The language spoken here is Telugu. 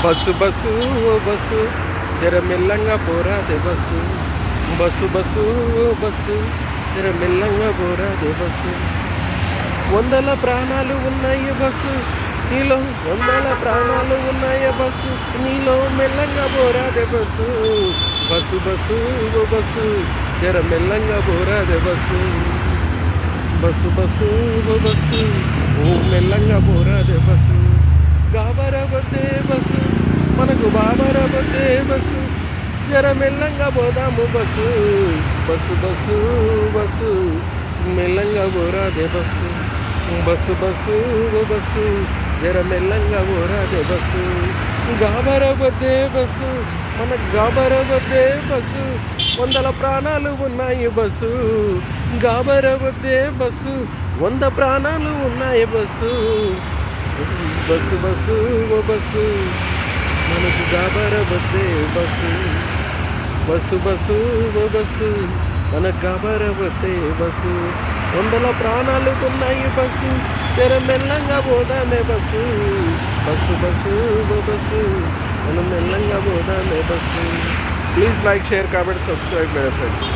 బస్సు బస్సు ఓ బస్సు జర మెల్లంగా పోరాదే బస్సు. బస్సు బస్సు ఓ బస్సు జర మెల్లంగా పోరాదే బస్సు. వందల ప్రాణాలు ఉన్నాయి బస్సు నీలో, వందల ప్రాణాలు ఉన్నాయి బస్సు నీలో, మెల్లంగా పోరాదే బస్సు. బస్సు బస్సు ఓ బస్సు జర మెల్లంగా పోరాదే బస్సు. బస్సు బస్సు ఓ బస్సు ఓ మెల్లంగా పోరాదే బస్సు. గాబరబద్దే బస్సు మనకు బాబరబద్దే బస్సు, జర మెల్లంగా పోదాము బస్సు. బస్సు బస్సు బస్సు మెల్లంగా పోరాదే బస్సు. బస్సు బస్సు బస్సు జర మెల్లంగా పోరాదే బస్సు. గాబరబద్దే బస్సు మనకు గాబరబద్దే బస్సు, వందల ప్రాణాలు ఉన్నాయి బస్సు. గాబరబద్దే బస్సు 100 ప్రాణాలు ఉన్నాయి బస్సు. బస్సు బస్సు ఓ బస్సు మనకు గాబరబద్దే బస్సు. బస్సు బస్సు ఓ బస్సు మనకు గాబరబద్దే బస్సు. వందల ప్రాణాలు ఉన్నాయి బస్సు, జర మెల్లంగా పోదామే బస్సు. బస్సు బస్సు ఓ బస్సు మనం మెల్లంగా పోదామే bus. Please like, share, comment, subscribe my friends.